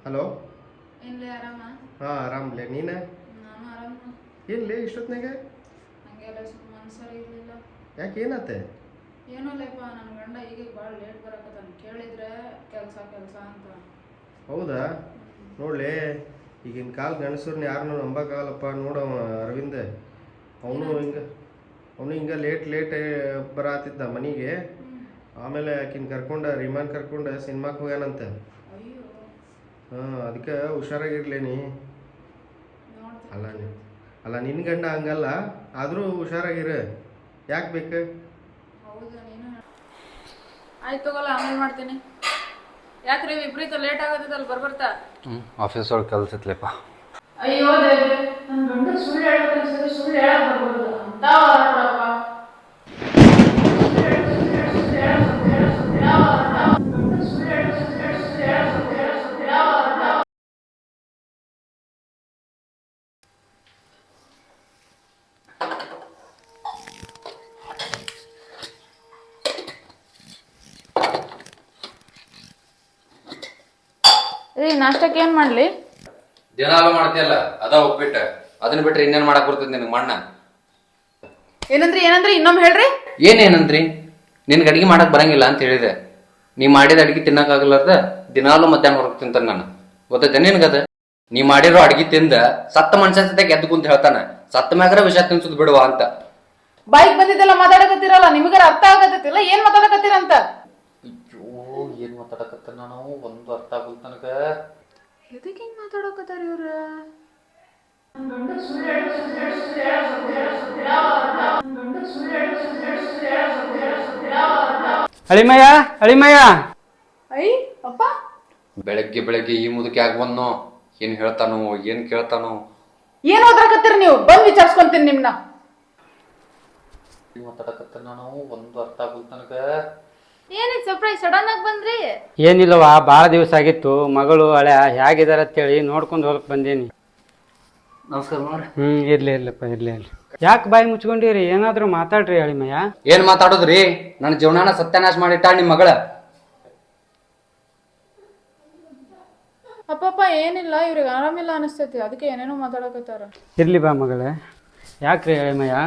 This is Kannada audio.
ಹಲೋ. ಏನ್ಲೇ ಆರಾಮ? ಹಾಂ ಆರಾಮ್ಲೆ ನೀನು? ನಾನು ಆರಾಮ. ಏನ್ಲೇ ಇಷ್ಟೊತ್ನಾಗ? ಹಂಗೆಲ್ಲ ಸ್ವಲ್ಪ ಮನ್ಸರಿ ಇರಲಿಲ್ಲ. ಯಾಕೆ ಏನಾತೆ? ಏನೋ ಲೇಪ ನನ್ನ ಗಂಡ ಈಗ ಭಾಳ ಲೇಟ್ ಬರಕತ್ತಾನ. ಕೇಳಿದ್ರೆ ಕೆಲಸ ಕೆಲಸ ಅಂತ. ಹೌದಾ? ನೋಡ್ಲಿ, ಈಗಿನ ಕಾಲ ಗಂಡಸರ್ನ ಯಾರನ್ನೂ ನಂಬಕ್ಕಾಗಲ್ಲಪ್ಪ. ನೋಡವ ಅರವಿಂದ, ಅವನು ಹಿಂಗೆ ಲೇಟ್ ಬರತ್ತಿದ್ದ ಮನೆಗೆ. ಆಮೇಲೆ ಆಕಿನ ಕರ್ಕೊಂಡು ರಿಮಾನ್ ಕರ್ಕೊಂಡು ಸಿನಿಮಾಕ್ಕೆ ಹೋಗ್ಯಾನಂತೆ. ಅಯ್ಯೋ. ಹಾಂ, ಅದಕ್ಕೆ ಹುಷಾರಾಗಿರ್ಲಿ ನೀ. ನೋಡ್ತೀನಿ. ಅಲ್ಲ ನಿನ್ನ ಗಂಡ ಹಂಗಲ್ಲ, ಆದರೂ ಹುಷಾರಾಗಿರು. ಯಾಕೆ ಬೇಕು? ಹೌದಾ? ನೀನು ಆಯ್ತು ತಗೋಲ್ಲ, ಆಮೇಲೆ ಮಾಡ್ತೀನಿ. ಯಾಕ್ರಿ ವಿಪರೀತ ಲೇಟ್ ಆಗತ್ತಲ್ಲ ಬರ್ಬರ್ತಾ? ಆಫೀಸ್ ಒಳಗೆ ಕೆಲಸ ಇತ್ಲೆಪ್ಪ. ಅಯ್ಯೋ ದೇವ್ರೆ, ನನ್ನ ಗಂಡ ಸುಳ್ಳು ಹೇಳ್ಬೇಕು, ಸುಳ್ಳು ಹೇಳಕ್ ಬರ್ಬೋದು ಅಂತ ನೋಡಪ್ಪ. ರೀ ನಾಷ್ಟಕ್ಕೆ ಏನ್ ಮಾಡ್ಲಿ? ದಿನಾಲು ಮಾಡ್ತೀಯಲ್ಲ ಅದ ಉಪ್ಪಿಟ್ಟು, ಅದನ್ನ ಬಿಟ್ರೆ ಇನ್ನೇನ್ ಮಾಡಕ್ ಬರ್ತದ ನಿನಗೆ ಮಣ್ಣ? ಏನಂದ್ರಿ ಇನ್ನೊಮ್ಮೆ ಹೇಳ್ರಿ. ಏನೇನಂದ್ರಿ? ನಿನ್ಗೆ ಅಡಿಗೆ ಮಾಡಕ್ ಬರಂಗಿಲ್ಲ ಅಂತ ಹೇಳಿದೆ. ನೀ ಮಾಡಿದ ಅಡಿಗೆ ತಿನ್ನಕ್ಕಾಗಲಾರ್ದ ದಿನಾಲು ಮಧ್ಯಾಹ್ನ ಹೊರಗೆ ತಿಂತಾನ ನಾನು. ಗೊತ್ತೈತೆ ನಿನ್ಗದ? ನೀ ಮಾಡಿರೋ ಅಡಿಗೆ ತಿಂದ ಸತ್ತ ಮನುಷ್ಯ ಸತ ಗೆದ್ದು ಕುಂತ ಹೇಳ್ತಾನ, ಸತ್ತ ಮ್ಯಾಗ್ರ ವಿಷ ತಿನ್ಸುದ್ ಬಿಡುವ ಅಂತ. ಬೈಕ್ ಬಂದಿದ್ದೆಲ್ಲ ಮಾತಾಡಕತ್ತೀರಲ್ಲ, ನಿಮಗಾರ ಅರ್ಥ ಆಗತ್ತಿಲ್ಲ ಏನ್ ಮಾತಾಡಕತ್ತೀರಂತ? ಅಯ್ಯೋ, ಏನ್ ಮಾತಾಡಕತ್ತ ನಾನು ಒಂದು ಅರ್ಥ ಆಗುತ್ತ ನನಗ. ಎದಕ್ಕೆ ಹಿಂಗ್ ಮಾತಾಡಕತ್ತಾರ ಇವ್ರ? ಅಳಿಮಯ್ಯ ಐ ಅಪ್ಪ, ಬೆಳಗ್ಗೆ ಈ ಮುದಕ್ಕೆ ಆಗ ಬಂದ್ನೋ, ಏನ್ ಹೇಳ್ತಾನೋ ಏನ್ ಕೇಳ್ತಾನೋ. ಏನ್ ಓದ್ರಾಕತ್ತೀರಿ ನೀವು? ಬಂದ್ ವಿಚಾರಿಸ್ಕೊಂತೀನಿ ನಿಮ್ನ. ಮಾತಾಡಕತ್ತ ನಾನು ಒಂದು ಅರ್ಥ ಆಗುತ್ತ ನನಗ. ಏನಿದ್ ಸರ್ಪ್ರೈಸ್ ಸಡನ್ ಆಗಿ ಬಂದ್ರಿ? ಏನಿಲ್ಲವಾ, ಭಾಳ ದಿವಸ ಆಗಿತ್ತು. ಮಗಳು ಹಳೆ ಹೇಗಿದಾರ ಅಂತೇಳಿ ನೋಡ್ಕೊಂಡು ಹೊಲಕ್ ಬಂದೇನಿ. ನಮಸ್ಕಾರ ಮಾಡ್ರಿ. ಇರ್ಲಿಪ್ಪ ಇರ್ಲಿ. ಯಾಕೆ ಬಾಯಿ ಮುಚ್ಕೊಂಡಿರಿ? ಏನಾದ್ರು ಮಾತಾಡ್ರಿ ಅಳಿಮಯ್ಯ. ಏನ್ ಮಾತಾಡೋದ್ರಿ? ನನ್ನ ಜೀವನಾನ ಸತ್ಯನಾಶ ಮಾಡಿಟ್ಟಾಳ ನಿಮ್ ಮಗಳ. ಅಪ್ಪಪ್ಪ ಏನಿಲ್ಲ, ಇವ್ರಿಗೆ ಆರಾಮಿಲ್ಲ ಅನಿಸ್ತೈತಿ, ಅದಕ್ಕೆ ಏನೇನೋ ಮಾತಾಡಕತ್ತಾರ. ಇರ್ಲಿ ಬಾ ಮಗಳೇ. ಯಾಕ್ರಿ ಅಳಿಮಯ್ಯ?